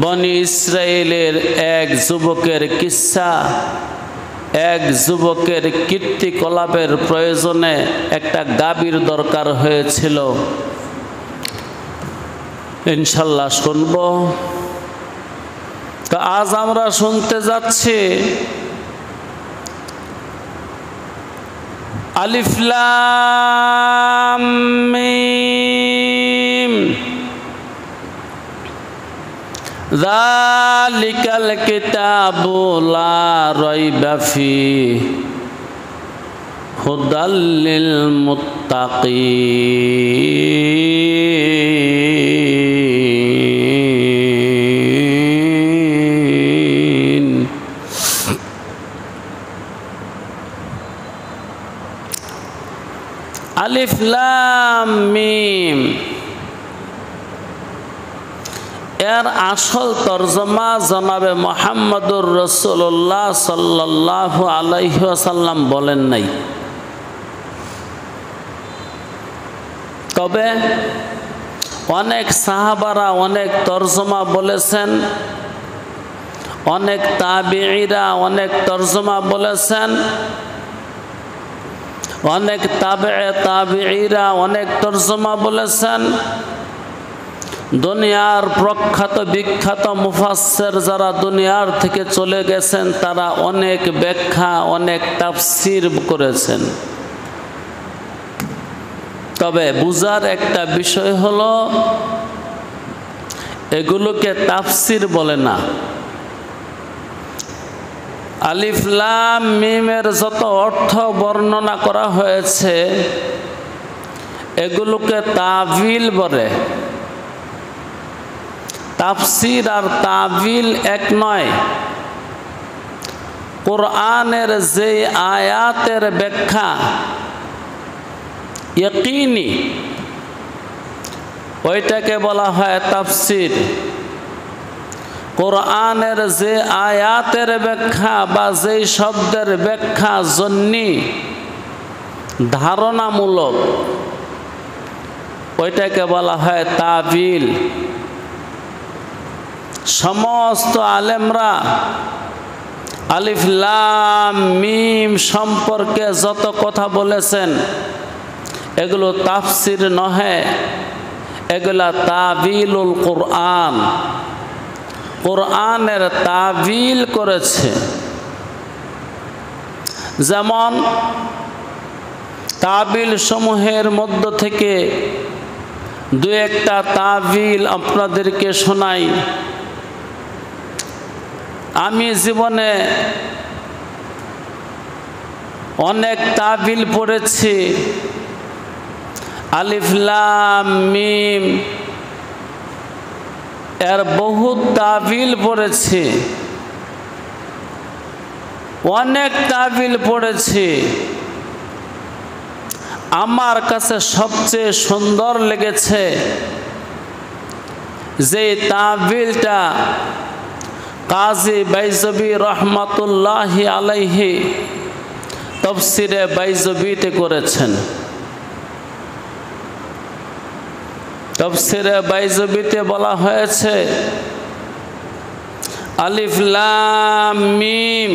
বনি ইসরায়েলের এক যুবকের কিসসা, এক যুবকের কীর্তিকলাপের প্রয়োজনে একটা গাভীর দরকার হয়েছিল। ইনশাল্লাহ শুনব। তো আজ আমরা শুনতে যাচ্ছি আলিফ লাম মিম যালিকাল কিতাবু লা রাইবা ফীহি হুদাল লিল মুত্তাকিন। আলিফ লাম মিম এর আসল তরজমা জনাবে মুহাম্মদুর রাসূলুল্লাহ সাল্লাল্লাহু আলাইহি ওয়াসাল্লাম বলেন নাই, তবে অনেক সাহাবারা অনেক তরজমা বলেছেন, অনেক তাবিঈরা অনেক তরজমা বলেছেন, অনেক তাবিঈরা অনেক তরজমা বলেছেন। দুনিয়ার প্রখ্যাত বিখ্যাত মুফাসসির যারা দুনিয়ার থেকে চলে গেছেন তারা অনেক ব্যাখ্যা অনেক তাফসীর করেছেন। তবে বুঝার একটা বিষয় হলো এগুলোকে তাফসীর বলে না। আলিফ লাম মিমের যত অর্থ বর্ণনা করা হয়েছে এগুলোকে তাবিল বলে। তাফসীর আর তাবিল এক নয়। কোরআনের যে আয়াতের ব্যাখ্যা ইয়াকিনি ওইটাকে বলা হয় তাফসীর। কোরআনের যে আয়াতের ব্যাখ্যা বা যেই শব্দের ব্যাখ্যা জন্যি ধারণামূলক ওইটাকে বলা হয় তাবিল। সমস্ত আলেমরা আলিফ লাম মিম সম্পর্কে যত কথা বলেছেন এগুলো তাফসীর নহে, এগুলা তাবিলুল কোরআন। কোরআনের তাবিল করেছে। যেমন তাবিল সমূহের মধ্য থেকে দু একটা তাবিল আপনাদেরকে শোনাই। আমি জীবনে অনেক তাবিল পড়েছি। আলিফ লাম মিম এর বহু তাবিল পড়েছি, অনেক তাবিল পড়েছি। আমার কাছে সবচেয়ে সুন্দর লেগেছে যে তাবিলটা কাজী বাইজবী রহমাতুল্লাহি আলাইহি তাফসীরে বাইজবীতে করেছেন। তাফসীরে বাইজবীতে বলা হয়েছে আলিফ লাম মিম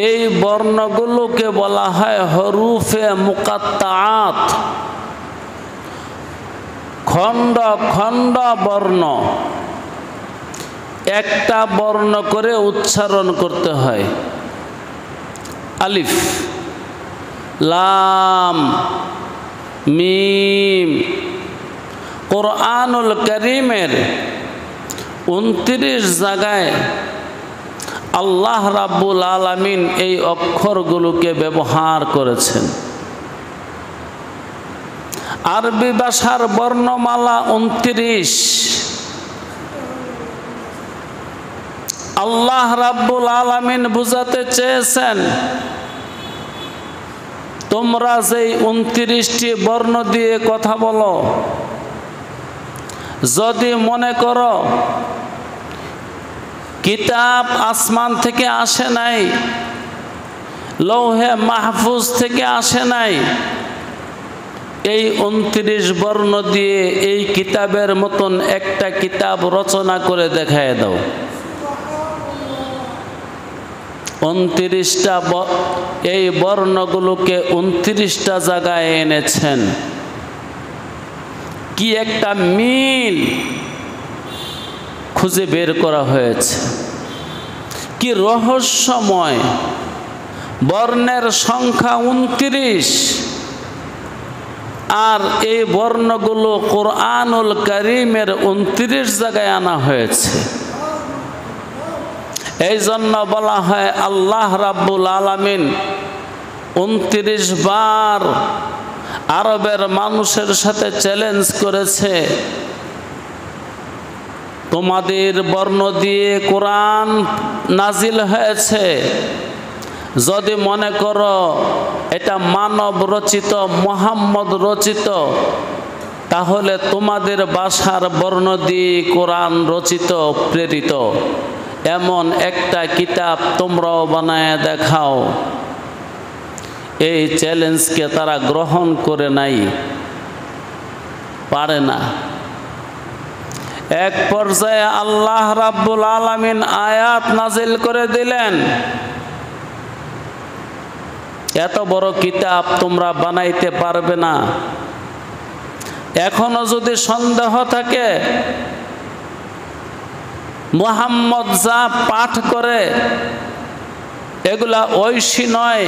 এই বর্ণগুলোকে বলা হয় হরুফে মুকাত্তাআত, খণ্ড খণ্ড বর্ণ। একটা বর্ণ করে উচ্চারণ করতে হয়। আলিফ লাম মিম। কোরআনুল কারীমের 29 জায়গায় আল্লাহ রাব্বুল আলামিন এই অক্ষরগুলোকে ব্যবহার করেছেন। আরবি ভাষার বর্ণমালা 29। আল্লাহ রাব্বুল আলামিন বুঝাতে চেয়েছেন তোমরা যেই 29টি বর্ণ দিয়ে কথা বলো, যদি মনে করো কিতাব আসমান থেকে আসে নাই, লৌহে মাহফুজ থেকে আসে নাই, এই 29 বর্ণ দিয়ে এই কিতাবের মতন একটা কিতাব রচনা করে দেখায় দাও। 29টা এই বর্ণগুলোকে 29টা জায়গায় এনেছেন। কি একটা মিল খুঁজে বের করা হয়েছে, কি রহস্যময়। বর্ণের সংখ্যা 29, আর এই বর্ণগুলো কোরআনুল কারীমের 29 জায়গায় আনা হয়েছে। এই জন্য বলা হয় আল্লাহ রাব্বুল আলামিন 29 বার আরবের মানুষের সাথে চ্যালেঞ্জ করেছে, তোমাদের বর্ণ দিয়ে কোরআন নাজিল হয়েছে, যদি মনে করো এটা মানব রচিত, মুহাম্মদ রচিত, তাহলে তোমাদের ভাষার বর্ণ দিয়ে কোরআন রচিত প্রেরিত এমন একটা কিতাব তোমরাও বানায় দেখাও। এই চ্যালেঞ্জকে তারা গ্রহণ করে নাই, পারে না। এক পর্যায়ে আল্লাহ রাব্বুল আলামিন আয়াত নাজিল করে দিলেন, এত বড় কিতাব তোমরা বানাইতে পারবে না। এখনো যদি সন্দেহ থাকে মুহাম্মদ যা পাঠ করে এগুলা ঐশী নয়,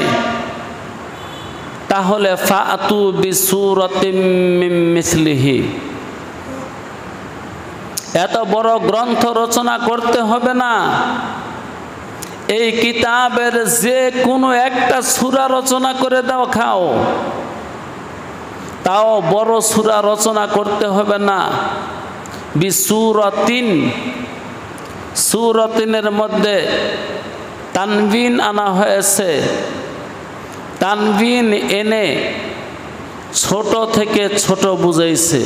তাহলে ফাতু বিসূরাতিম মিন মিসলিহি, এত বড় গ্রন্থ রচনা করতে হবে না, এই কিতাবের যে কোনো একটা সূরা রচনা করে দাও খাও, তাও বড় সূরা রচনা করতে হবে না। বিসূরাতিন, সূরাতিনের মধ্যে তানবিন আনা হয়েছে, তানবিন এনে ছোট থেকে ছোট বুঝাইছে।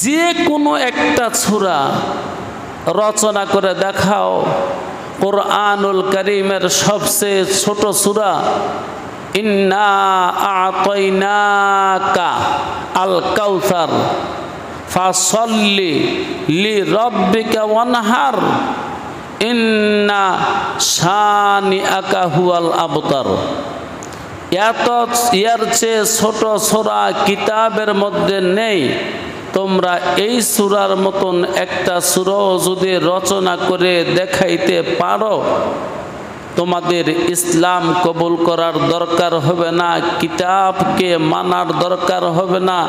যে কোনো একটা সূরা রচনা করে দেখাও। কোরআনুল কারীমের সবচেয়ে ছোট সূরা ইন্না আ'তাইনাকা আল কাউসার ফাসল্লি লিরাব্বিকা ওয়ানহার ইন্না শানিআকা হুয়াল আবতার। এর চেয়ে ছোট সূরা কিতাবের মধ্যে নেই। তোমরা এই সূরার মতন একটা সূরাও যদি রচনা করে দেখাইতে পারো, তোমাদের ইসলাম কবুল করার দরকার হবে না, কিতাবকে মানার দরকার হবে না,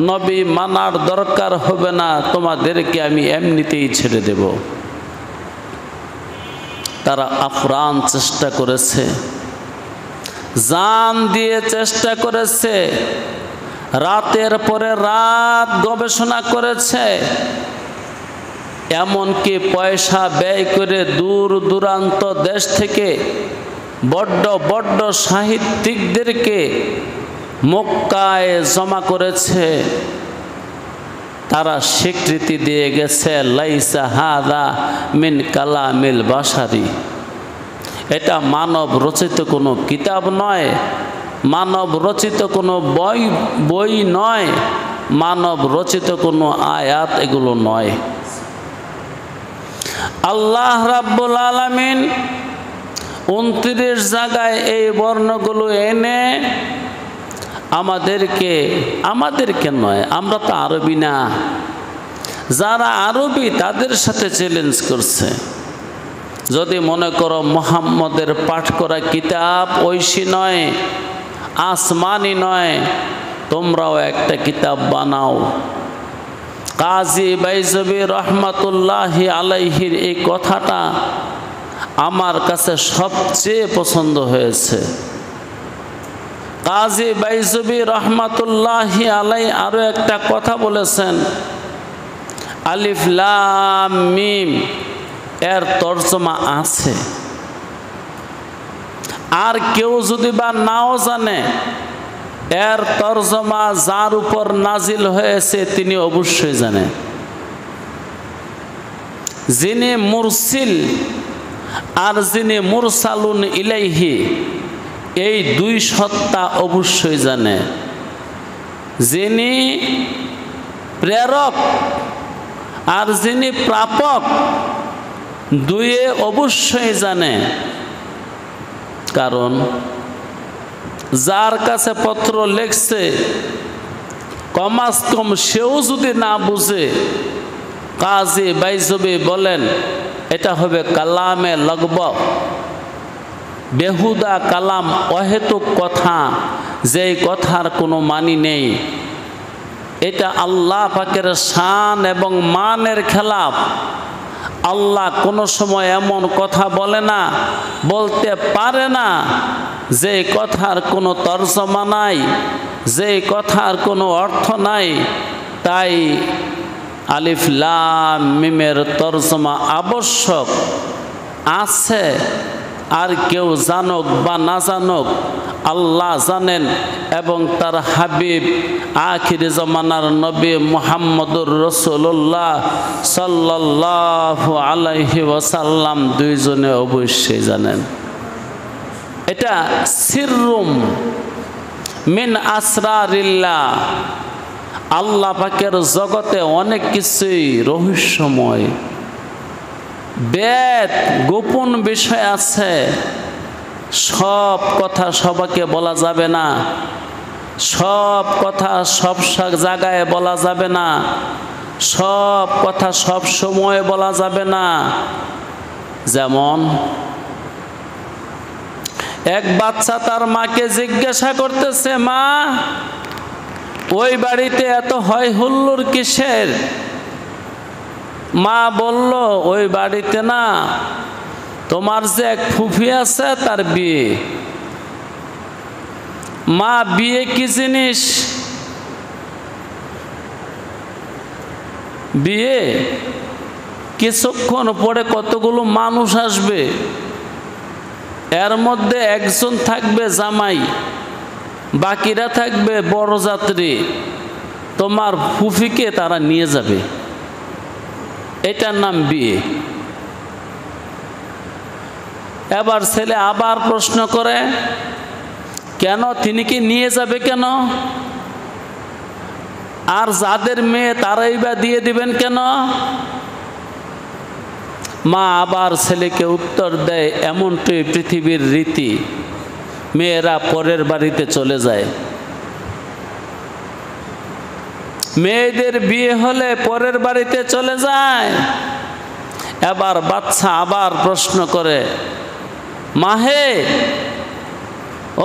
নবী মানার দরকার হবে না, তোমাদেরকে আমি এমনিতেই ছেড়ে দেব। তারা আপ্রাণ চেষ্টা করেছে, জান দিয়ে চেষ্টা করেছে, রাতের পরে রাত গবেষণা করেছে, এমনকি পয়সা ব্যয় করে দূর দূরান্ত দেশ থেকে বড্ড বড্ড সাহিত্যিকদেরকে মক্কায় জমা করেছে। তারা স্বীকৃতি দিয়ে গেছে লাইসা হাদা মিন কালামিল বাশারি, এটা মানব রচিত কোনো কিতাব নয়, মানব রচিত কোনো বই নয়, মানব রচিত কোনো আয়াত এগুলো নয়। আল্লাহ রাব্বুল আলামিন 29 জায়গায় এই বর্ণগুলো এনে আমাদেরকে নয়, আমরা তো আরবি না, যারা আরবি তাদের সাথে চ্যালেঞ্জ করছে, যদি মনে করো মুহাম্মদের পাঠ করা কিতাব ঐশী নয়, আসমানি নয়, তোমরাও একটা কিতাব বানাও। কাজী বাইজবী রহমাতুল্লাহি আলাইহির এই কথাটা আমার কাছে সবচেয়ে পছন্দ হয়েছে। কাজী বাইজবী রহমাতুল্লাহি আলাই আরো একটা কথা বলেছেন, আলিফ লাম মিম এর তরজমা আছে, আর কেউ যদি বা নাও জানে এর তরজমা যার উপর নাজিল হয়েছে তিনি অবশ্যই জানেন। যিনি মুরসিল আর যিনি মুরসালুন ইলাইহি, এই দুই সত্তা অবশ্যই জানে। যিনি প্রেরক আর যিনি প্রাপক দুয়ে অবশ্যই জানে। কারণ যার কাছে পত্র লেখছে কমাস কম সেও যদি না বুঝে, কাজী বাইজবী বলেন এটা হবে কালামে লগব, বেহুদা কালাম, অহেতুক কথা, যেই কথার কোনো মানি নেই। এটা আল্লাহ পাকের শান এবং মানের খেলাফ। আল্লাহ কোনো সময় এমন কথা বলে না, বলতে পারে না যে কথার কোনো তর্জমা নাই, যে কথার কোনো অর্থ নাই। তাই আলিফ লাম মিমের তর্জমা আবশ্যক আছে। আর কেউ জানুক বা না জানুক, আল্লাহ জানেন এবং তার হাবিব আখির জামানার নবী মুহাম্মদুর রাসূলুল্লাহ সাল্লাল্লাহু আলাইহি ওয়াসাল্লাম দুইজনে অবশ্যই জানেন। এটা সিররুম মিন আসরারিল্লাহ। আল্লাহ পাকের জগতে অনেক কিছুই রহস্যময়, বেদ গোপন বিষয় আছে। সব কথা সবাইকে বলা যাবে না, সব কথা সব জায়গায় বলা যাবে না, সব কথা সব সময় বলা যাবে না। যেমন এক বাচ্চা তার মাকে জিজ্ঞাসা করতেছে, মা ওই বাড়িতে এত হয় হুল্লোড় কিসের? মা বলল, ওই বাড়িতে না তোমার যে এক ফুফি আছে তার বিয়ে। মা, বিয়ে কি জিনিস? বিয়ে কিছুক্ষণ পরে কতগুলো মানুষ আসবে, এর মধ্যে একজন থাকবে জামাই, বাকিরা থাকবে বরযাত্রী। তোমার ফুফিকে তারা নিয়ে যাবে, এটার নাম বিয়ে। এবার ছেলে আবার প্রশ্ন করে, কেন, তিনি কি নিয়ে যাবে কেন? আর যাদের মেয়ে তারাই বা দিয়ে দিবেন কেন? মা আবার ছেলেকে উত্তর দেয়, এমনটাই পৃথিবীর রীতি, মেয়েরা পরের বাড়িতে চলে যায়। মেয়েদের বিয়ে হলে পরের বাড়িতে চলে যায়। এবার বাচ্চা আবার প্রশ্ন করে, মা হে,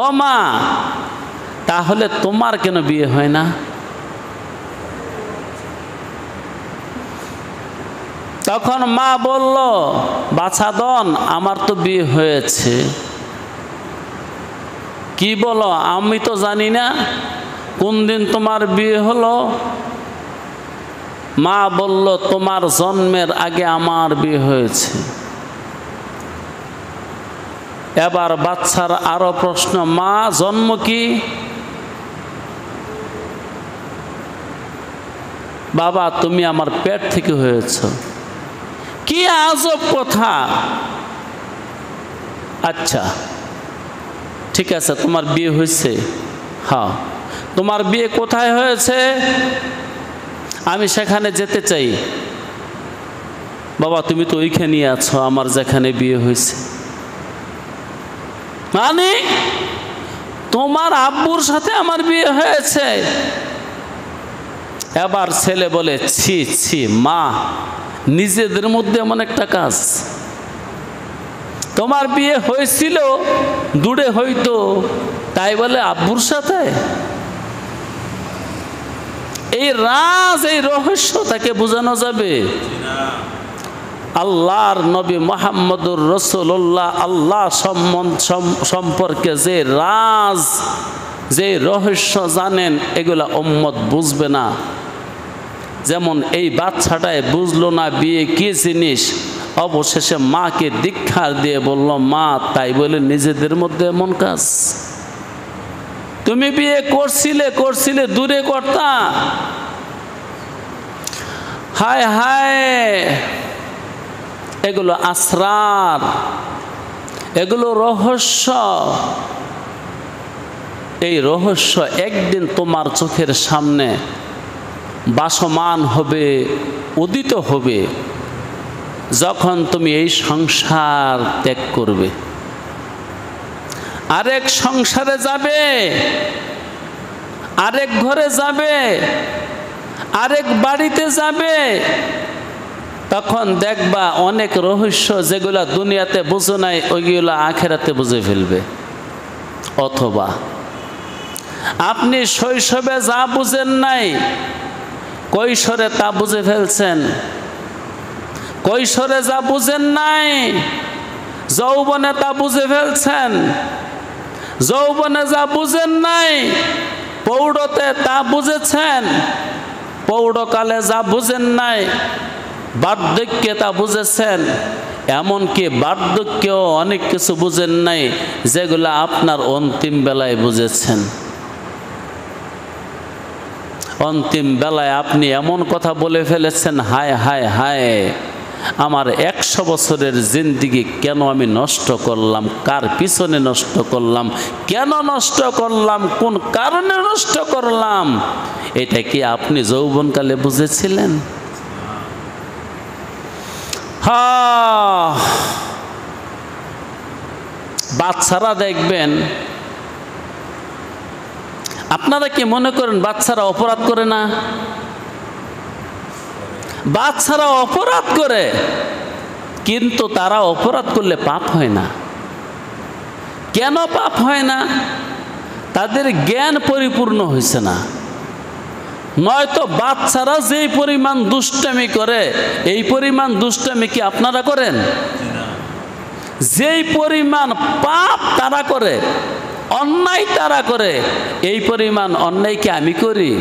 ও মা, তাহলে তোমার কেন বিয়ে হয় না? তখন মা বলল, বাছাদন, আমার তো বিয়ে হয়েছে। কি বলো? আমি তো জানি না কোন দিন তোমার বিয়ে হলো। মা বলল, তোমার জন্মের আগে আমার বিয়ে হয়েছে। এবার বাচ্চার আরো প্রশ্ন, মা জন্ম কি? বাবা, তুমি আমার পেট থেকে হয়েছ। কি আজব কথা! আচ্ছা ঠিক আছে, তোমার বিয়ে হয়েছে? হ্যাঁ। তোমার বিয়ে কোথায় হয়েছে? আমি সেখানে যেতে চাই। বাবা, তুমি তো ওইখানেই আছো আমার যেখানে বিয়ে হয়েছে। মানে তোমার আব্বুর সাথে আমার বিয়ে হয়েছে? এবার ছেলে বলে, ছি ছি মা, নিজেদের মধ্যে এমন একটা কাজ। তোমার বিয়ে হয়েছিল দূরে হইতো, তাই বলে আব্বুর সাথে? এই রাজ, এই রহস্য তাকে বোঝানো যাবে? আল্লাহর নবী মুহাম্মদুর রাসূলুল্লাহ আল্লাহ সম্পর্কে যে রাজ, যে রহস্য জানেন, এগুলা উম্মত বুঝবে না। যেমন এই বাচ্চাটাই বুঝলো না বিয়ে কি জিনিস, অবশেষে মাকে দীক্ষার দিয়ে বলল, মা তাই বলে নিজেদের মধ্যে এমন কাজ? তুমি বিয়ে করছিলে দূরে করতা। হায় হায়, এগুলো আসরার, এগুলো রহস্য। এই রহস্য একদিন তোমার চোখের সামনে ভাসমান হবে, উদিত হবে, যখন তুমি এই সংসার ত্যাগ করবে, আরেক সংসারে যাবে, আরেক ঘরে যাবে, আরেক বাড়িতে যাবে, তখন দেখবা অনেক রহস্য যেগুলা দুনিয়াতে বুঝো নাই ওইগুলো আখেরাতে বুঝে ফেলবে। অথবা আপনি শৈশবে যা বুঝেন নাই কৈশোরে তা বুঝে ফেলছেন, কৈশোরে যা বুঝেন নাই যৌবনে তা বুঝে ফেলছেন, যৌবনে যা বুঝেন নাই প্রৌঢ়তে তা বুঝেছেন, প্রৌঢ়কালে যা বুঝেন নাই বার্ধক্যে তা বুঝেছেন, এমনকি বার্ধক্যেও অনেক কিছু বুঝেন নাই যেগুলো আপনার অন্তিম বেলায় বুঝেছেন। অন্তিম বেলায় আপনি এমন কথা বলে ফেলেছেন, হায় হায় হায়, আমার 100 বছরের জিন্দিগি কেন আমি নষ্ট করলাম, কার পিছনে নষ্ট করলাম, কেন নষ্ট করলাম, কোন কারণে নষ্ট করলাম? এটা কি আপনি যৌবনকালে বুঝেছিলেন? বাচ্চারা দেখবেন, আপনারা কি মনে করেন বাচ্চারা অপরাধ করে না? বাচ্চারা অপরাধ করে, কিন্তু তারা অপরাধ করলে পাপ হয় না। কেন পাপ হয় না? তাদের জ্ঞান পরিপূর্ণ হয়েছে না। নয়তো বাচ্চারা যেই পরিমাণ দুষ্টামি করে এই পরিমাণ দুষ্টামি কি আপনারা করেন? যেই পরিমাণ পাপ তারা করে, অন্যায় তারা করে, এই পরিমাণ অন্যায় কি আমি করি?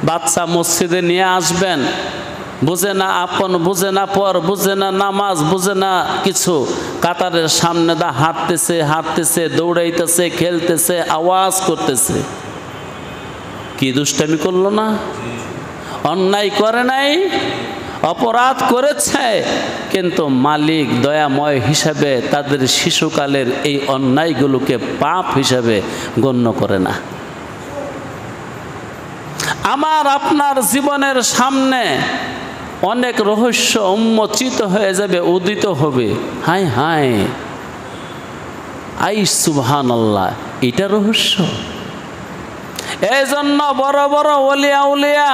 বাচ্চা মসজিদে নিয়ে আসবেন, বুঝে না আপন, বুঝে না পর, বুঝে না নামাজ, বুঝে না কিছু, কাতারের সামনে দা হাঁটতেছে হাঁটতেছে, দৌড়াইতেছে, খেলতেছে, আওয়াজ করতেছে। কি দুষ্টামি করলো না? অন্যায় করে নাই, অপরাধ করেছে, কিন্তু মালিক দয়াময় হিসাবে তাদের শিশুকালের এই অন্যায়গুলোকে পাপ হিসাবে গণ্য করে না। আমার আপনার জীবনের সামনে অনেক রহস্য উন্মোচিত হয়ে যাবে, উদিত হবে। হায় হায়, আই সুবহানাল্লাহ, এটা রহস্য। এই জন্য বড় বড় ওলিয়া উলিয়া,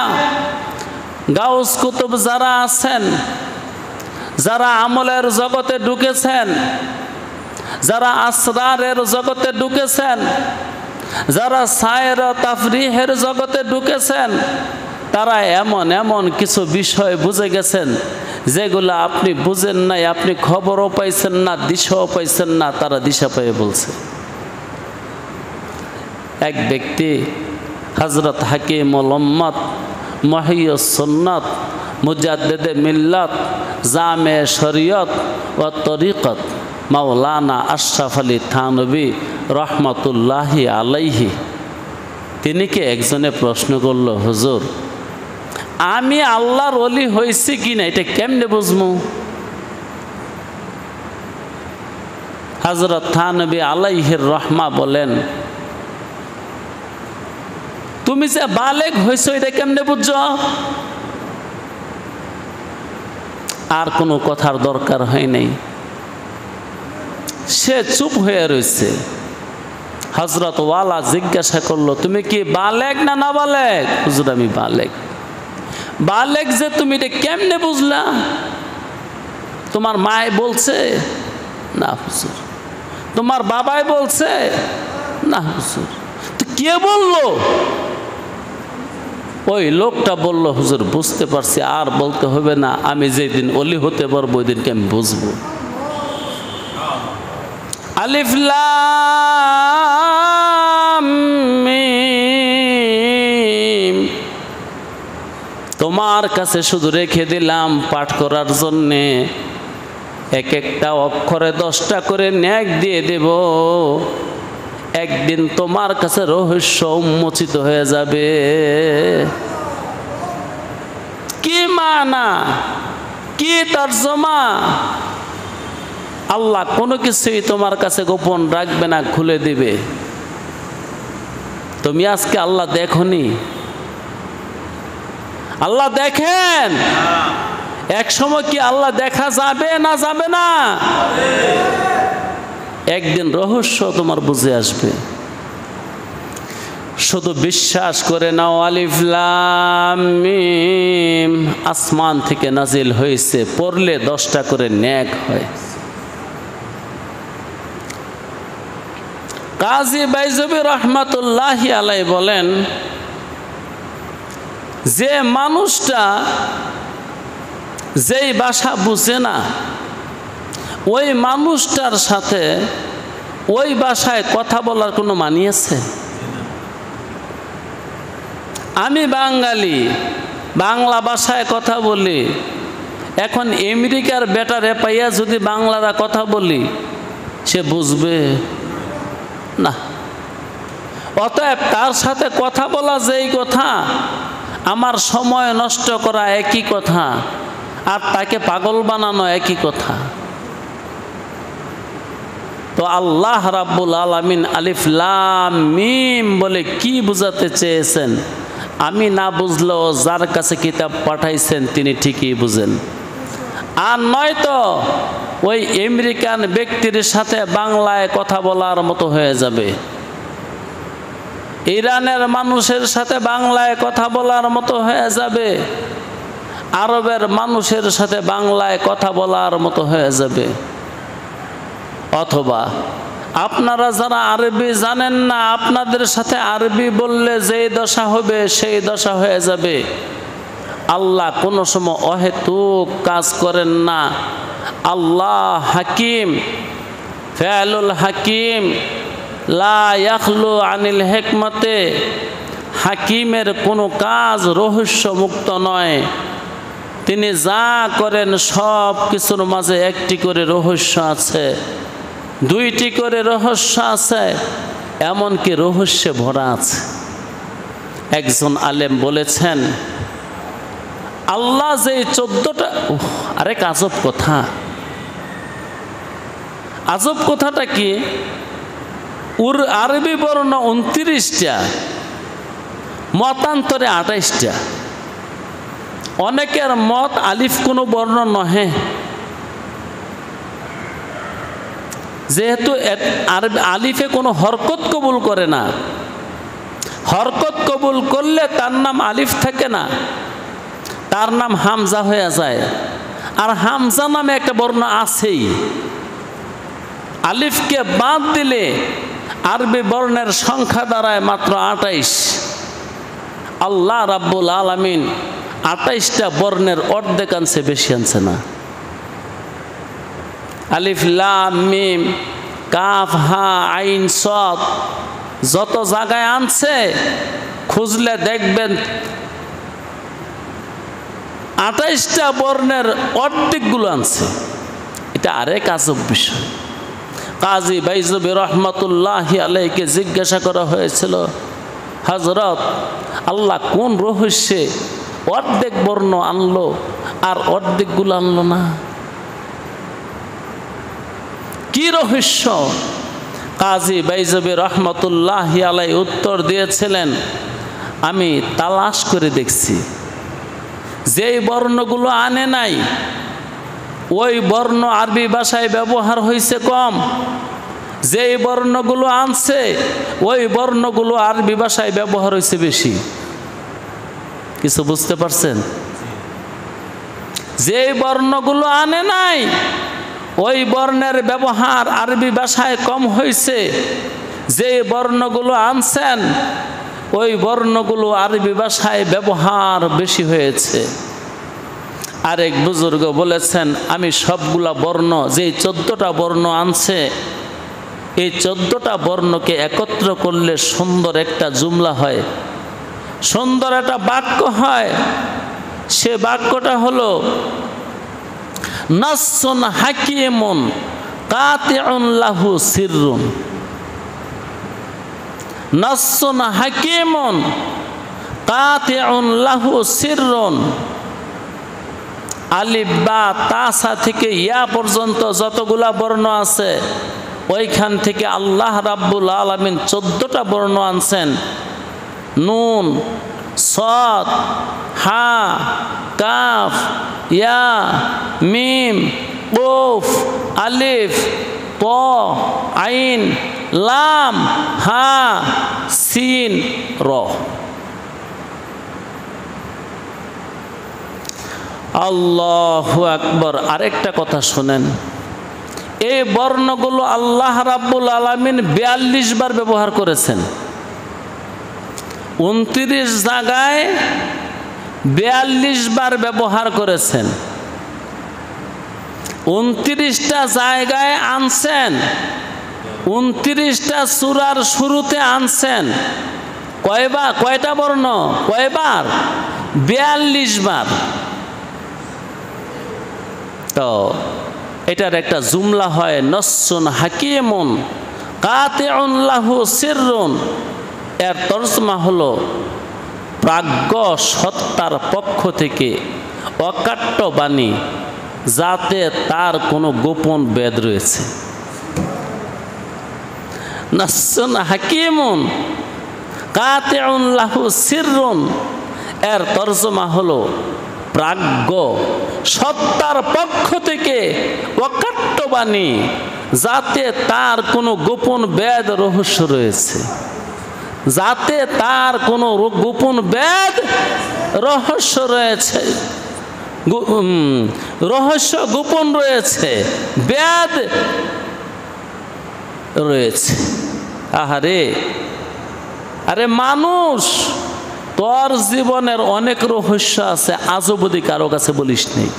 গাউস কুতুব যারা আছেন, যারা আমলের জগতে ঢুকেছেন, যারা আসরারের জগতে ঢুকেছেন, যারা সায়ের তাফরিহের জগতে ঢুকেছেন, তারা এমন এমন কিছু বিষয় বুঝে গেছেন যেগুলো আপনি বুঝেন নাই, আপনি খবরও পাইছেন না, দিশাও পাইছেন না, তারা দিশা পেয়ে বলছে। এক ব্যক্তি হযরত হাকিমুল উম্মত, মুহিয়্যিস সুন্নাত, মুজাদ্দিদে মিল্লাত, জামে শরীয়ত ও তরিকত মাওলানা আশরাফ আলী থানভী রহমতুল্লাহি আলাইহি, তিনি কি একজনে প্রশ্ন করল, হুজুর আমি আল্লাহর ওলি হয়েছি কিনা এটা কেমনে বুঝবো? হযরত থানভী আলাইহির রহমা বলেন, তুমি যে বালেগ হয়েছো এটা কেমনে বুঝছো? আর কোনো কথার দরকার হয় নাই, সে চুপ হয়ে রয়েছে। হযরত ওয়ালা জিজ্ঞাসা করলো, তুমি কি বালেগ না না বালেগ? হুজুর আমি বালেগ। বালেগ যে তুমি এটা কেমনে বুঝলা? তোমার মায় বলছে? না হুজুর। তোমার বাবাই বলছে? না হুজুর। তো কে বললো? ওই লোকটা বলল, হুজুর বুঝতে পারছি, আর বলতে হবে না, আমি যেদিন ওলি হতে পারবো ওই দিনকে আমি বুঝবো। আলিফ লাম মিম, তোমার কাছে শুধু রেখে দিলাম পাঠ করার জন্যে, এক একটা অক্ষরে 10টা করে নেক দিয়ে দেব। একদিন তোমার কাছে রহস্য উন্মোচিত হয়ে যাবে। কি মানা, কি তরজমা? আল্লাহ কোনো কিছুই তোমার কাছে গোপন রাখবে না, খুলে দিবে। তুমি আজকে আল্লাহ দেখনি? আল্লাহ দেখেন। এক সময় কি আল্লাহ দেখা যাবে না যাবে না? একদিন রহস্য তোমার বুঝে আসবে। শুধু বিশ্বাস করে নাও, আলিফ লাম মিম আসমান থেকে নাজিল হয়েছে, পড়লে 10টা করে নেক হয়। কাজী বাইজবী রহমাতুল্লাহি আলাইহি বলেন, যে মানুষটা যেই ভাষা বুঝে না, ওই মানুষটার সাথে ওই ভাষায় কথা বলার কোনো মানি আছে? আমি বাঙালি, বাংলা ভাষায় কথা বলি, এখন আমেরিকার বেটারে পাইয়া যদি বাংলারা কথা বলি, সে বুঝবে না। অতএব তার সাথে কথা বলা যেই কথা, আমার সময় নষ্ট করা একই কথা, আর তাকে পাগল বানানো একই কথা। তো আল্লাহ রাব্বুল আলামিন আলিফ লাম মিম বলে কি বুঝাতে চেয়েছেন, আমি না বুঝলেও যার কাছে কিতাব পাঠাইছেন তিনি ঠিকই বুঝেন। আর নয়তো ওই আমেরিকান ব্যক্তির সাথে বাংলায় কথা বলার মতো হয়ে যাবে, ইরানের মানুষের সাথে বাংলায় কথা বলার মতো হয়ে যাবে, আরবের মানুষের সাথে বাংলায় কথা বলার মতো হয়ে যাবে। অথবা আপনারা যারা আরবি জানেন না, আপনাদের সাথে আরবি বললে যেই দশা হবে সেই দশা হয়ে যাবে। আল্লাহ কোনো সময় অহেতুক কাজ করেন না। আল্লাহ হাকিম, ফাআলুল হাকিম, লা ইয়াখলু আনিল হিকমতে। হাকিমের কোনো কাজ রহস্য মুক্ত নয়। তিনি যা করেন সব কিছুর মাঝে একটি করে রহস্য আছে, 2টি করে রহস্য আছে, এমনকি রহস্যে ভরা আছে। একজন আলেম বলেছেন, আল্লাহ যে 14টা, আরেক আজব কথা। আজব কথাটা কি? আরবি বর্ণ 29টা, মতান্তরে 28টা। অনেকের মত আলিফ কোনো বর্ণ নহে, যেহেতু আলিফে কোনো হরকত কবুল করে না। হরকত কবুল করলে তার নাম আলিফ থাকে না, তার নাম হামজা হয়ে যায়। আর হামজা নামে একটা বর্ণ আছেই। আলিফকে বাদ দিলে আরবি বর্ণের সংখ্যা দাঁড়ায় মাত্র 28। আল্লাহ রাব্বুল আলামিন 28টা বর্ণের অর্ধেক আনছে, বেশি আনছে না। আলিফ লাম মিম কাফ হা আইন সদ যত জায়গায় আনছে খুঁজলে দেখবেন 28টা বর্ণের অর্ধেকগুলো আনছে। এটা আরেক আজব বিষয়। কাজী বাইজবী রহমাতুল্লাহি আলাইহিকে জিজ্ঞাসা করা হয়েছিল, হযরত, আল্লাহ কোন রহস্যে অর্ধেক বর্ণ আনলো আর অর্ধেকগুলো আনলো না? কি রহস্য? কাজী বাইজবী রহমাতুল্লাহি আলাইহি উত্তর দিয়েছিলেন, আমি তালাশ করে দেখছি, যেই বর্ণগুলো আনে নাই ওই বর্ণ আরবি ভাষায় ব্যবহার হয়েছে কম, যেই বর্ণগুলো আনছে ওই বর্ণগুলো আরবি ভাষায় ব্যবহার হয়েছে বেশি। কিছু বুঝতে পারছেন? যেই বর্ণগুলো আনে নাই ওই বর্ণের ব্যবহার আরবি ভাষায় কম হয়েছে, যে বর্ণগুলো আনছেন ওই বর্ণগুলো আরবি ভাষায় ব্যবহার বেশি হয়েছে। আরেক বুজুর্গ বলেছেন, আমি সবগুলা বর্ণ, যে 14টা বর্ণ আনছে, এই 14টা বর্ণকে একত্র করলে সুন্দর একটা জুমলা হয়, সুন্দর একটা বাক্য হয়। সে বাক্যটা হলো নাসসুন হাকিমুন কাতিউন লাহু সিররুন। নাসসুন হাকিমুন কাতিউন লাহু সিররুন। আলিফ বা তাসা থেকে ইয়া পর্যন্ত যতগুলা বর্ণ আছে ওইখান থেকে আল্লাহ রাব্বুল আলামিন 14টা বর্ণ আনছেন। নুন, সদ, হা, কাফ, ইয়া, মিম, কফ, আলিফ, ত, আইন, লাম, হা, সিন, র। আল্লাহু আকবার। আরেকটা কথা শোনেন, এই বর্ণগুলো আল্লাহ রাব্বুল আলামিন 42 বার ব্যবহার করেছেন। 29 জায়গায় 42 বার ব্যবহার করেছেন। 29টা জায়গায় আনছেন, 29টা সূরার শুরুতে আনছেন। কয়বার? কয়টা বর্ণ? কয়বার? 42 বার। তো এটার একটা জুমলা হয় নসসুন হাকিমুন কাতিউন লাহু সিররুন। এর তরজমা হলো প্রাজ্ঞ সত্তার পক্ষ থেকে অকাট্য বাণী, যাতে তার কোনো গোপন বেদ রয়েছে। নসসুন হাকিমুন কাতিউন লাহু সিররুন, এর তরজমা হলো প্রাজ্ঞ সত্তার পক্ষ থেকে অকাট্য বাণী, যাতে তার কোনো গোপন বেদ রহস্য রয়েছে, যাতে তার কোনো গোপন বেদ রহস্য রয়েছে, রহস্য গোপন রয়েছে, বেদ রয়েছে। আহারে, আরে মানুষ, তোর জীবনের অনেক রহস্য আছে, আজও বুঝি কারো কাছে বলিস নেই।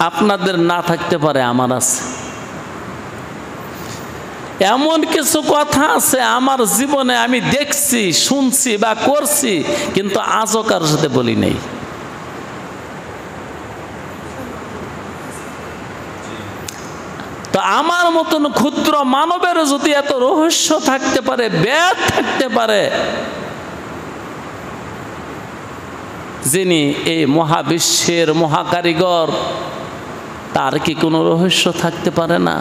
আপনাদের না থাকতে পারে, আমার আছে। এমন কিছু কথা আছে আমার জীবনে আমি দেখছি, শুনছি বা করছি, কিন্তু আজও কারোর সাথে বলি নেই। তো আমার মতন ক্ষুদ্র মানবের যদি এত রহস্য থাকতে পারে, বেদ থাকতে পারে, যিনি এই মহাবিশ্বের মহাকারিগর, তার কি কোনো রহস্য থাকতে পারে না?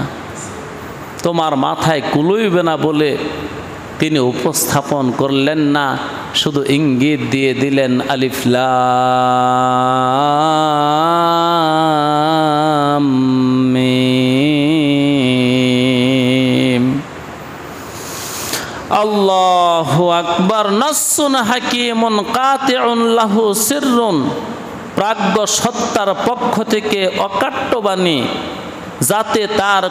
তোমার মাথায় কুলইবে না বলে তিনি উপস্থাপন করলেন না, শুধু ইঙ্গিত দিয়ে দিলেন আলিফ লাম মিম। আল্লাহু আকবার। নসসুন হাকিমুন কাতিউন লাহু সিররুন, প্রাজ্ঞ সত্তার পক্ষ থেকে অকাট্য বাণী, যাতে তার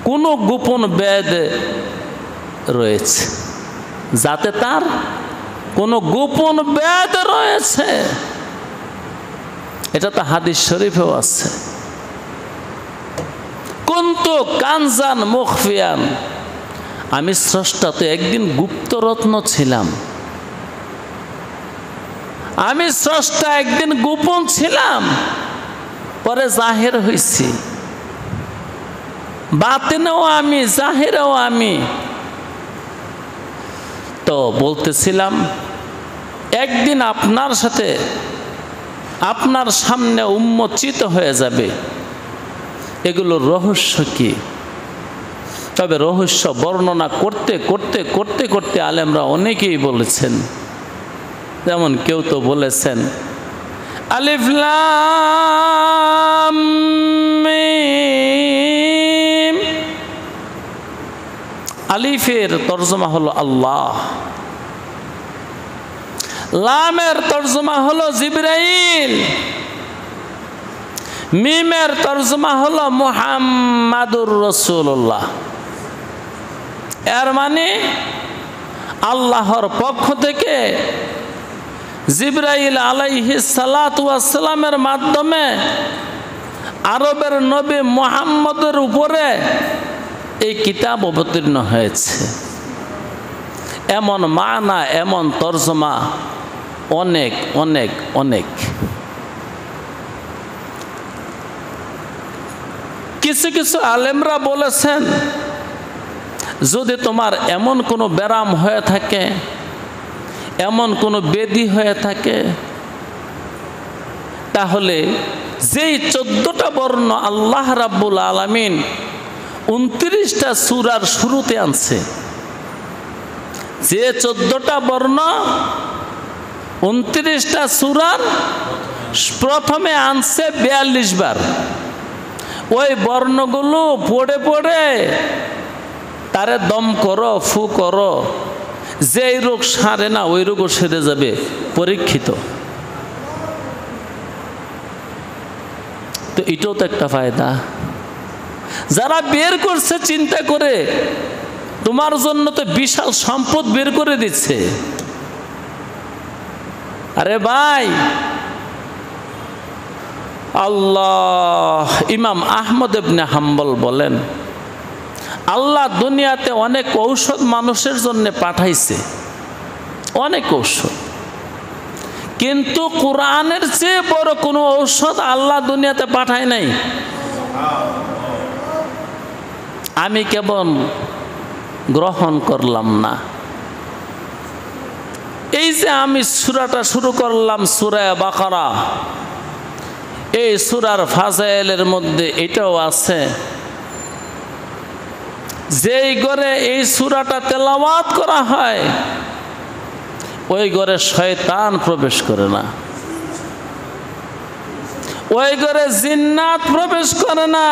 কোনো গোপন বেদ রয়েছে, যাতে তার কোনো গোপন বেদ রয়েছে। এটা তো হাদিস শরীফেও আছে। কুনতু কানজান মুখফিয়ান, আমি স্রষ্টা তো একদিন গুপ্তরত্ন ছিলাম, আমি স্রষ্টা একদিন গোপন ছিলাম, পরে জাহের হইছি। বাতিনেও আমি, জাহিরেও আমি। তো বলতেছিলাম, একদিন আপনার সাথে, আপনার সামনে উন্মোচিত হয়ে যাবে এগুলোর রহস্য কি। তবে রহস্য বর্ণনা করতে করতে করতে করতে আলেমরা অনেকেই বলেছেন, যেমন কেউ তো বলেছেন আলিফ লাম মিম, আলিফের তরজমা হলো আল্লাহ, লামের তরজমা হলো জিবরাইল, মিমের তরজমা হলো মুহাম্মাদুর রাসূলুল্লাহ। এর মানে আল্লাহর পক্ষ থেকে জিবরাইল আলাইহিস সালাতু ওয়াস সালামের মাধ্যমে আরবের নবী মুহাম্মদের উপরে এই কিতাব অবতীর্ণ হয়েছে। এমন মানা, এমন তরজমা অনেক অনেক অনেক। কিছু কিছু আলেমরা বলেছেন, যদি তোমার এমন কোনো ব্যারাম হয়ে থাকে, এমন কোনো ব্যাধি হয়ে থাকে, তাহলে যেই 14টা বর্ণ আল্লাহ রাব্বুল আলামিন 29টা সূরার শুরুতে আনছে, যে 14টা বর্ণ 29টা সূরার প্রথমে আনছে 42 বার। ওই বর্ণগুলো পড়ে পড়ে তারে দম করো, ফু করো, যেই রোগ সারে না ওই রোগও সেরে যাবে। পরীক্ষিত। তো এটাও তো একটা ফায়দা। যারা বের করছে চিন্তা করে, তোমার জন্য তো বিশাল সম্পদ বের করে দিচ্ছে। আরে ভাই, আল্লাহ, ইমাম আহমদ ইবনে হাম্বল বলেন, আল্লাহ দুনিয়াতে অনেক ঔষধ মানুষের জন্য পাঠাইছে, অনেক ঔষধ, কিন্তু কোরআনের চেয়ে বড় কোনো ঔষধ আল্লাহ দুনিয়াতে পাঠায় নাই। আমি কেবল গ্রহণ করলাম না। এই যে আমি সূরাটা শুরু করলাম, সূরা বাকারা, এই সূরার ফাজাইলের মধ্যে এটাও আছে, যেই ঘরে এই সূরাটা তেলাওয়াত করা হয় ওই ঘরে শয়তান প্রবেশ করে না, ওই ঘরে জিন্নাত প্রবেশ করে না।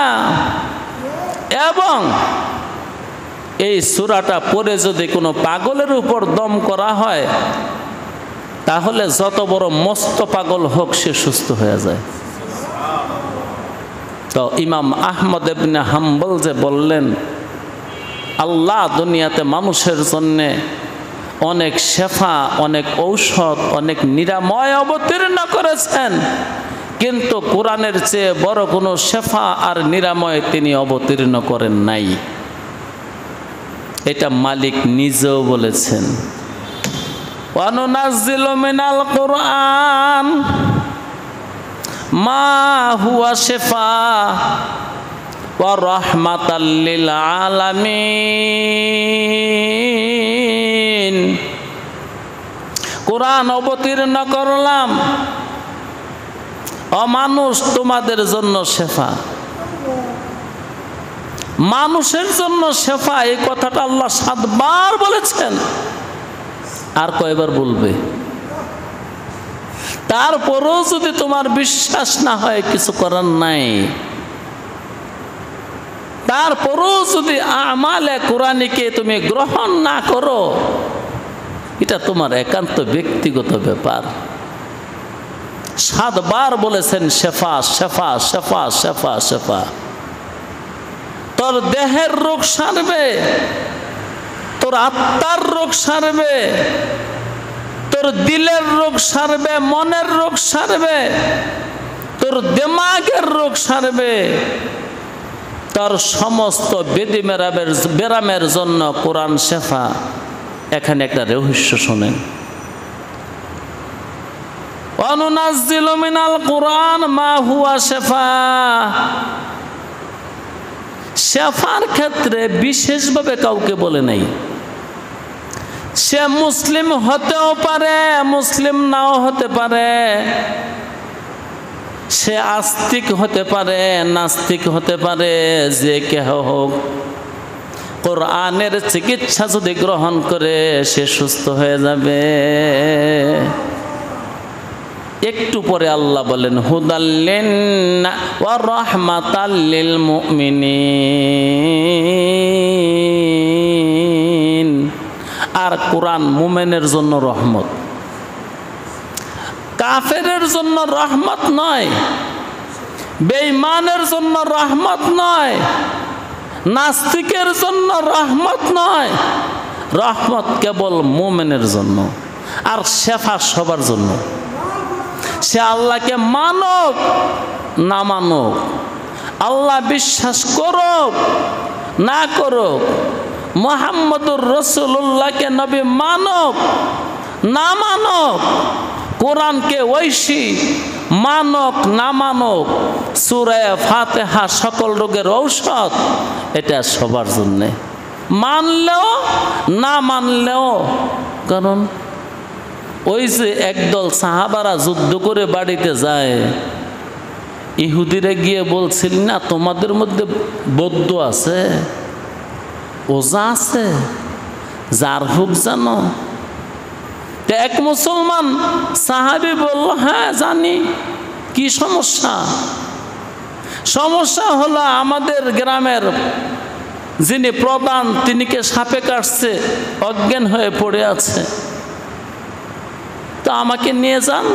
এবং এই সূরাটা পড়ে যদি কোনো পাগলের উপর দম করা হয় তাহলে যত বড় মস্ত পাগল হোক সে সুস্থ হয়ে যায়। তো ইমাম আহমদ ইবনে হাম্বল যে বললেন, আল্লাহ দুনিয়াতে মানুষের জন্যে অনেক শেফা, অনেক ঔষধ, অনেক নিরাময় অবতীর্ণ করেছেন, কিন্তু কোরআনের চেয়ে বড় কোনো শেফা আর নিরাময় তিনি অবতীর্ণ করেন নাই। এটা মালিক নিজেও বলেছেন, ওয়ানুনাজ্জিলু মিনাল কুরআন মা হুয়া শিফা ওয়া রাহমাতাল লিল আলামিন। কোরআন অবতীর্ণ করলাম অমানুষ তোমাদের জন্য শেফা, মানুষের জন্য শেফা। এই কথাটা আল্লাহ 7 বার বলেছেন, আর কয়বার বলবে? তারপরেও যদি তোমার বিশ্বাস না হয় কিছু করার নাই। তারপরেও যদি আমালে কোরআনিকে তুমি গ্রহণ না করো, এটা তোমার একান্ত ব্যক্তিগত ব্যাপার। 7 বার বলেছেন শেফা, শেফা, শেফা, শেফা, শেফা। তোর দেহের রোগ সারবে, তোর আত্মার রোগ সারবে, তোর দিলের রোগ সারবে, মনের রোগ সারবে, তোর দিমাগের রোগ সারবে। তোর সমস্ত বেদি বেরামের জন্য কোরআন শেফা। এখানে একটা রহস্য শোনেন, ওয়ানুনাজ্জিলু মিনাল কুরআন মা হুয়া শিফা। শেফার ক্ষেত্রে বিশেষভাবে কাউকে বলে নাই। সে মুসলিম হতেও পারে, মুসলিম নাও হতে পারে, সে আস্তিক হতে পারে, নাস্তিক হতে পারে, যে কেহ হোক, কোরআনের চিকিৎসা যদি গ্রহণ করে সে সুস্থ হয়ে যাবে। একটু পরে আল্লাহ বলেন, হুদাল্লিন ওয়া রাহমাতাল লিল মুমিনিন। আর কোরআন মুমিনের জন্য রহমত, কাফেরের জন্য রহমত নয়, বেঈমানের জন্য রহমত নয়, নাস্তিকের জন্য রহমত নয়। রহমত কেবল মুমিনের জন্য, আর শেফা সবার জন্য। সে আল্লাহকে মানক না মানক, আল্লাহ বিশ্বাস করুক না করুক, মুহাম্মদুর রাসূলুল্লাহকে নবী মানক না মানক, কোরআনকে ঐশী মানক না মানক, সূরা ফাতিহা সকল রোগের ঔষধ, এটা সবার জন্যে, মানলেও না মানলেও। কারণ ওই যে একদল সাহাবারা যুদ্ধ করে বাড়িতে যায়, ইহুদিরা গিয়ে বলছিল না, তোমাদের মধ্যে বৌদ্ধ আছে, ওজা আছে, জারফুক জানো? এক মুসলমান সাহাবী বলল, হ্যাঁ জানি। কি সমস্যা? সমস্যা হলো আমাদের গ্রামের যিনি প্রধান তিনিকে সাপে কাটছে, অজ্ঞান হয়ে পড়ে আছে, তো আমাকে নিয়ে যান।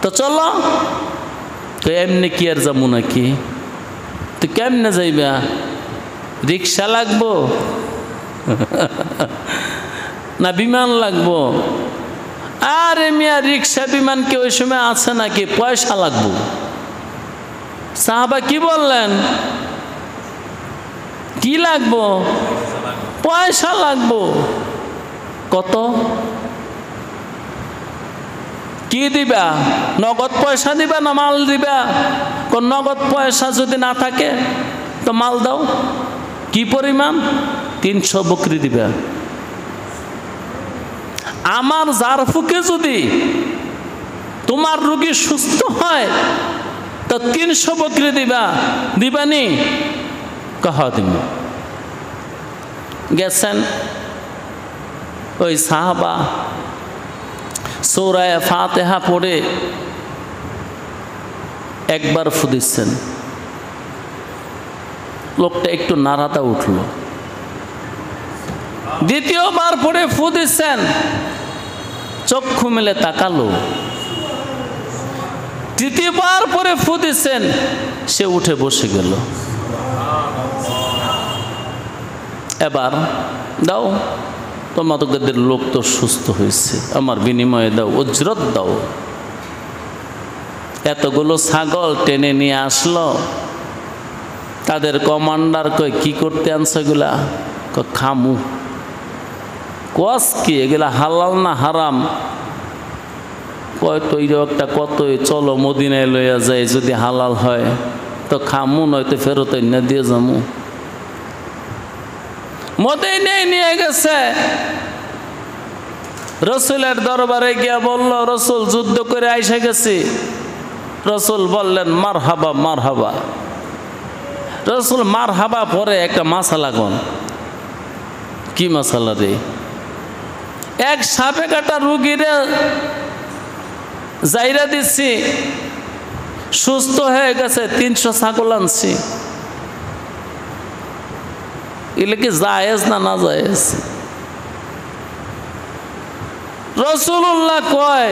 তো চলো। তো এমনি কি আর যাবো নাকি? তো কেমনে যাইবা? রিক্সা লাগবো না বিমান লাগবো? আরে মিয়া, রিক্সা বিমান কি ওই সময় আছে নাকি? পয়সা লাগবো। সাহাবা কি বললেন? কি লাগবো? পয়সা লাগবো। কত? কি দিবা? নগদ পয়সা দিবা না মাল দিবা? কোন নগদ পয়সা যদি না থাকে তো মাল দাও। কি পরিমাণ? 300 বকরি দিবা। আমার জারফুকে যদি তোমার রোগী সুস্থ হয় তো 300 বকরি দিবা। দিবানি? কহ দিব। গেছেন ওই সাহাবা সূরা ফাতিহা পড়ে একবার ফু দিচ্ছেন, লোকটা একটু নাড়াতা উঠল। দ্বিতীয়বার পড়ে ফু দিচ্ছেন, চক্ষু মেলে তাকালো। তৃতীয়বার পরে ফু দিচ্ছেন, সে উঠে বসে গেল। এবার দাও, তোমাদের লোক তো সুস্থ হয়েছে, আমার বিনিময়ে দাও, উজরত দাও। এতগুলো ছাগল টেনে নিয়ে আসলো। তাদের কমান্ডার কয়, কি করতে আনছো এগুলা? খামু। কস কি এগুলা হালাল না হারাম? কয় তো একটা কতই, চলো মদিনায় লইয়া যায়, যদি হালাল হয় তো খামু, নয়তো ফেরত না দিয়ে যামু। মদিনায় নিয়ে গেছে। রসুলের দরবারে গিয়া বলল, রসুল যুদ্ধ করে আইসা গেছি। রসুল বললেন, মারহাবা মারহাবা। রসুল মারহাবা পরে একটা মাসালা গন। কি মাসালা রে? এক সাপে কাটা রুগীরে যাইরা দিচ্ছি, সুস্থ হয়ে গেছে, 300 ছাগল আনছি। এগুলো কি জায়েজ না না জায়েজ? রাসূলুল্লাহ কয়,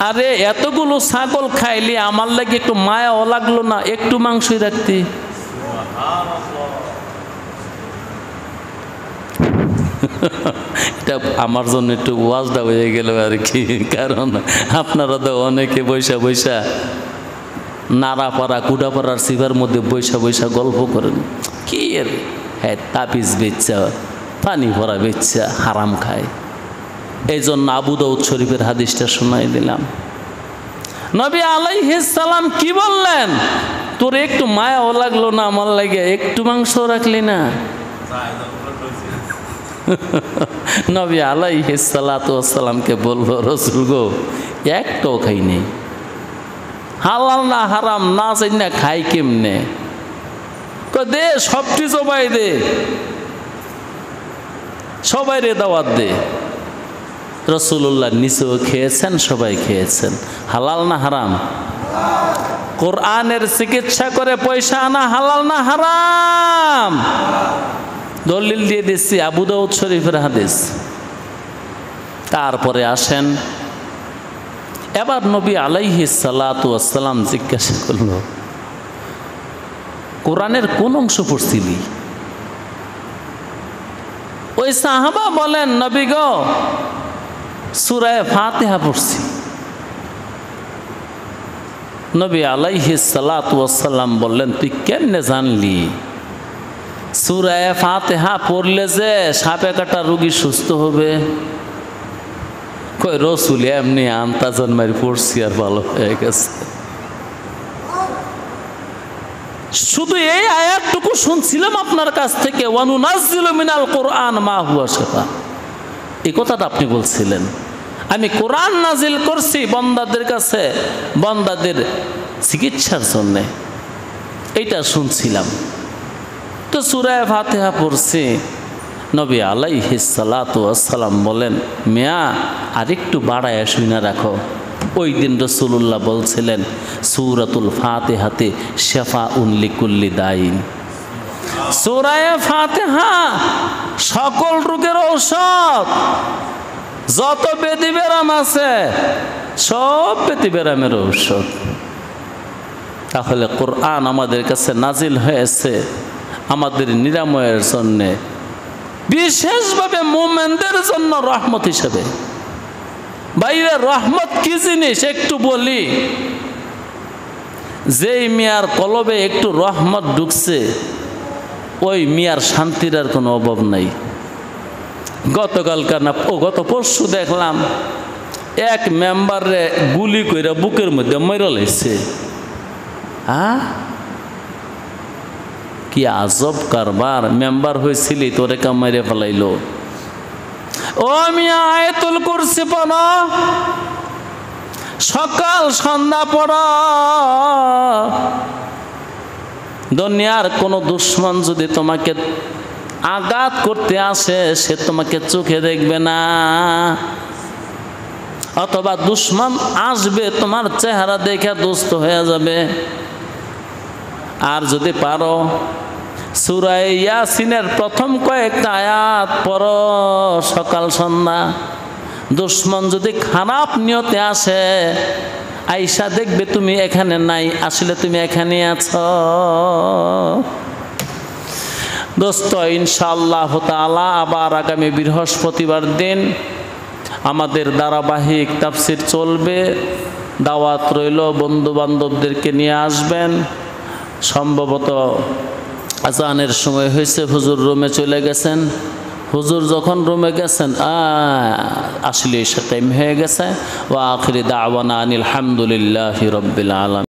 আরে এতগুলো ছাগল খাইলি আমার লাগে একটু মায়াও লাগলো না? একটু মাংসই রাখতি। এটা আমার জন্য একটু ওয়াজটা হয়ে গেল আর কি। কারণ আপনারা তো অনেকে বৈশা বৈশা নাড়াপাড়া কুড়াপাড়ার সিভার মধ্যে বৈশা বৈশা গল্প করেন। কি এর? হ্যাঁ, তাবিজ বেচ্চা, পানি ভরা বেচ্চা, হারাম খায়। এই জন্য আবু দাউদ শরীফের হাদিসটা শোনাই দিলাম। নবী আলাইহিস সালাম কি বললেন? তোর একটু মায়াও লাগলো না আমার লাগে? একটু মাংস রাখলি না? নবী আলাইহিস সালাতু ওয়াস সালামকে বলল, রাসূল গো, একটাও খাই নেই। হালাল না হারাম না জানি না, খাই কেমনে? দে, সবটি জবাই দে, সবাই রে দাওয়াত দে। রাসূলুল্লাহ নিচেও খেয়েছেন, সবাই খেয়েছেন। হালাল না হারাম? কোরআনের চিকিৎসা করে পয়সা আনা হালাল না হারাম? দলিল দিয়ে দিচ্ছি, আবু দাউদ শরীফের হাদিস। তারপরে আসেন, এবার নবী আলাইহিস সালাতু ওয়াস সালাম জিজ্ঞাসা করল, কোরআনের কোন অংশ পড়ছিলি? ওই সাহাবা বলেন, নবী গো, সূরা ফাতিহা পড়ছি। নবী আলাইহিস সালাতু ওয়াস সালাম বললেন, তুই কেমনে জানলি? সূরা ফাতিহা পড়লে যে সাপে কাটা রোগী সুস্থ হবে? কই রাসূল এমনি আন্তাজান মারি পড়ছি আর ভালো হয়ে গেছে। শুধু এই আয়াতটুকু শুনছিলাম আপনার কাছ থেকে, ওয়ানুনাজ্জিলু মিনাল কুরআন মা হুয়া শিফা। এই কথাটা আপনি বলছিলেন। আমি কোরআন নাজিল করছি বান্দাদের কাছে, বান্দাদের চিকিৎসার জন্যে। এইটা শুনছিলাম। তো সূরা ফাতিহা পড়ছি। নবী আলাইহিস সালাতু ওয়াস সালাম বলেন, মিয়া আরেকটু বাড়ায় শুনে রাখো। ওই দিন রাসূলুল্লাহ বলছিলেন, সূরাতুল ফাতিহাতে শিফাউন লিকুল্লি দাইন। সূরা ফাতিহা সকল রোগের ঔষধ। যত ব্যাধি ব্যারাম আছে সব ব্যাধি ব্যারামের ঔষধ। তাহলে কোরআন আমাদের কাছে নাজিল হয়েছে আমাদের নিরাময়ের জন্য, বিশেষভাবে মুমিনদের জন্য রহমত হিসেবে। বাইরে রহমত কি জিনিস একটু বলি। যেই মিয়ার কলবে একটু রহমত ঢুকছে ওই মিয়ার শান্তির আর কোনো অভাব নাই। গত পরশু দেখলাম এক মেম্বারে গুলি কইরা বুকের মধ্যে মরে লাইছে। হ্যাঁ, কি আজব কারবার। মেম্বার হয়েছিলি তোরে কামাইরে ফেলাইলো। ও মিয়া আয়াতুল কুরসি পড়ো, সকাল সন্ধ্যা পড়ো। দুনিয়ার কোন দুশ্মন যদি তোমাকে আঘাত করতে আসে সে তোমাকে চোখে দেখবে না, অথবা দুশ্মন আসবে তোমার চেহারা দেখে দুষ্ট হয়ে যাবে। আর যদি পারো সূরা ইয়াসিনের প্রথম কয়েকটা আয়াত পড়ো সকাল সন্ধ্যা। দুশ্মন যদি খারাপ নিয়তে আসে আইসা দেখবে তুমি এখানে নাই, আসলে তুমি এখানে আছো। দোস্ত, ইনশাআল্লাহ তাআলা আবার আগামী বৃহস্পতিবার দিন আমাদের ধারাবাহিক তাফসীর চলবে। দাওয়াত রইল, বন্ধু বান্ধবদেরকে নিয়ে আসবেন। সম্ভবত আজানের সময় হয়েছে, হুজুর রুমে চলে গেছেন। হুজুর যখন রুমে গেছেন আসলে টাইম হয়ে গেছে। ওয়া আখিরি দাওয়ানা আনিল হামদুলিল্লাহি রাব্বিল আলামিন।